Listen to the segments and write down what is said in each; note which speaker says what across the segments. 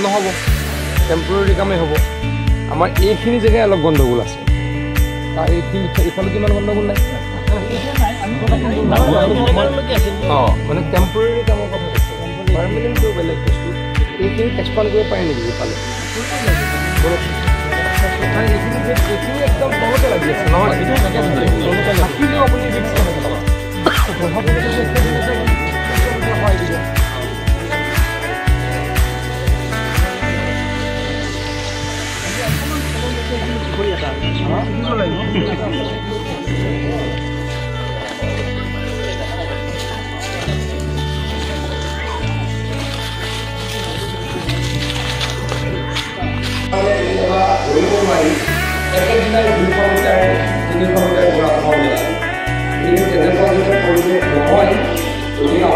Speaker 1: নহ'ব টেম্পৰেৰী কামেই হ'ব আমাৰ এইখিনি জেগাই অলপ গণ্ডগোল আছে তাৰ এইফালে কিমান গণ্ডগোল নাই অঁ মানে টেম্পৰেৰী কামৰ কথা কৈছে পাৰ্মানেণ্টটো বেলেগ বস্তু এইখিনি এক্সপাণ্ড কৰিব পাৰি নেকি এইফালে এইখিনি একদম কমতে লাগি আছে নহয় থাকিলেও আপুনি ৰিক্স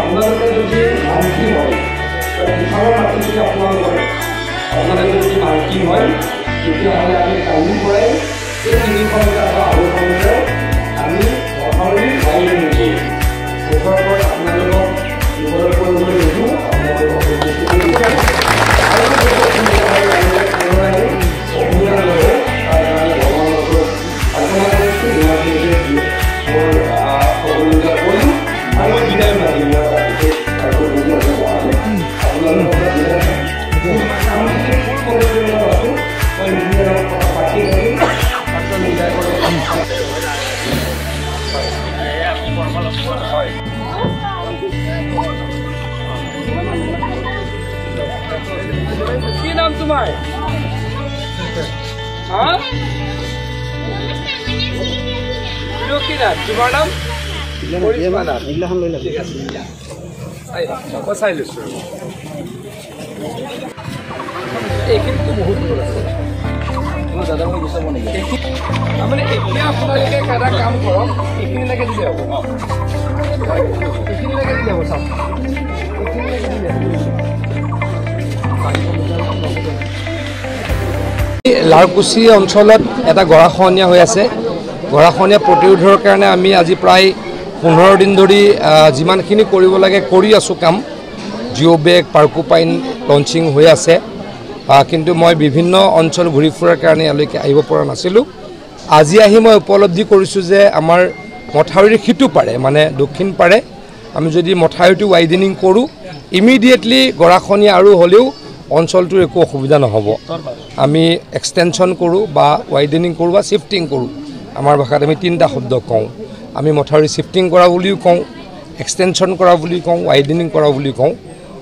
Speaker 1: আপোনালোকে যদি মান্থলি হয় কিষাণৰ মাটি যদি আপোনালোকে যদি মান্থলি হয় তেতিয়াহ'লে আমি কালিৰ পৰাই এই 300 মিটাৰ বা 200 মিটাৰ আমি মথাউৰি ৱাইডিং কৰিম ওপৰৰ পৰা আপোনালোকক ওপৰত কৰিবলৈ নিদিওঁ আপোনালোকক কি নাম তোমাৰ লক্ষীনাথ তোমাৰ নাম চাই লৈছো এইখিনিতো বহুত দূৰ আছে দাদা মই গুচাব নেকি মানে এতিয়া আপোনালোকে এটা কাম কৰক এইখিনিলৈকে দিলে হ'ব এইখিনিলৈকে দিলে হ'ব চাওক এইখিনিলৈকে দিলে লাৰকুছি অঞ্চলত এটা গৰাখহনীয়া হৈ আছে গৰাখহনীয়া প্ৰতিৰোধৰ কাৰণে আমি আজি প্ৰায় 15 দিন ধৰি যিমানখিনি কৰিব লাগে কৰি আছোঁ কাম জিঅ' বেগ পাৰ্কোপাইন লঞ্চিং হৈ আছে কিন্তু মই বিভিন্ন অঞ্চল ঘূৰি ফুৰাৰ কাৰণে ইয়ালৈকে আহিব পৰা নাছিলোঁ আজি আহি মই উপলব্ধি কৰিছোঁ যে আমাৰ মথাউৰিৰ সিটো পাৰে মানে দক্ষিণ পাৰে আমি যদি মথাউৰিটো ৱাইডেনিং কৰোঁ ইমিডিয়েটলি গৰাখহনীয়া আৰু হ'লেও অঞ্চলটোৰ একো অসুবিধা নহ'ব আমি এক্সটেনশ্যন কৰোঁ বা ৱাইডেনিং কৰোঁ বা শিফটিং কৰোঁ আমাৰ ভাষাত আমি 3টা শব্দ কওঁ আমি মথাউৰি শিফটিং কৰা বুলিও কওঁ এক্সটেনশ্যন কৰা বুলি কওঁ ৱাইডেনিং কৰা বুলি কওঁ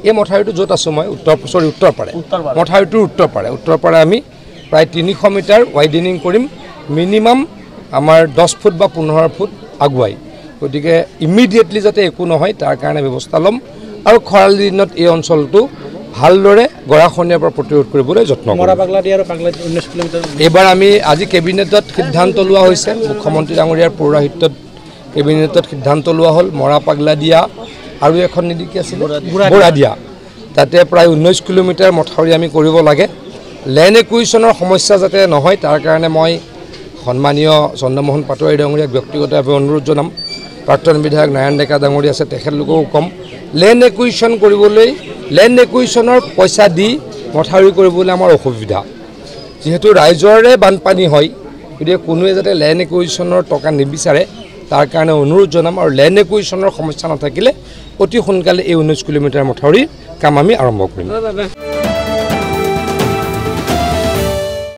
Speaker 1: এই মথাউৰিটো য'ত আছোঁ মই উত্তৰ পাৰে মথাউৰিটোৰ উত্তৰ পাৰে আমি প্ৰায় 300 মিটাৰ ৱাইডেনিং কৰিম মিনিমাম আমাৰ 10 ফুট বা 15 ফুট আগুৱাই গতিকে ইমিডিয়েটলি যাতে একো নহয় তাৰ কাৰণে ব্যৱস্থা ল'ম আৰু খৰালি দিনত এই অঞ্চলটো ভালদৰে গৰাখহনীয়াৰ পৰা প্ৰতিৰোধ কৰিবলৈ যত্ন কৰিম এইবাৰ আমি আজি কেবিনেটত সিদ্ধান্ত লোৱা হৈছে মুখ্যমন্ত্ৰী ডাঙৰীয়াৰ পৌৰাহিত্যত কেবিনেটত সিদ্ধান্ত লোৱা হ'ল মৰা পাগলা দিয়া আৰু এখন নদী কি আছিল বুঢ়া দিয়া তাতে প্ৰায় 19 কিলোমিটাৰ মথাউৰি আমি কৰিব লাগে লেণ্ড একুইশ্যনৰ সমস্যা যাতে নহয় তাৰ কাৰণে মই সন্মানীয় চন্দ্ৰমোহন পাটোৱাৰী ডাঙৰীয়াক ব্যক্তিগতভাৱে অনুৰোধ জনাম প্ৰাক্তন বিধায়ক নাৰায়ণ ডেকা ডাঙৰী আছে তেখেতলোককো ক'ম লেণ্ড একুইশ্যন কৰিবলৈ লেণ্ড একুইশ্যনৰ পইচা দি মথাউৰি কৰিবলৈ আমাৰ অসুবিধা যিহেতু ৰাইজৰে বানপানী হয় গতিকে কোনোৱে যাতে লেণ্ড একুইশ্যনৰ টকা নিবিচাৰে তাৰ কাৰণে অনুৰোধ জনাম আৰু লেণ্ড একুইশ্যনৰ সমস্যা নাথাকিলে অতি সোনকালে এই 19 কিলোমিটাৰ মথাউৰিৰ কাম আমি আৰম্ভ কৰিম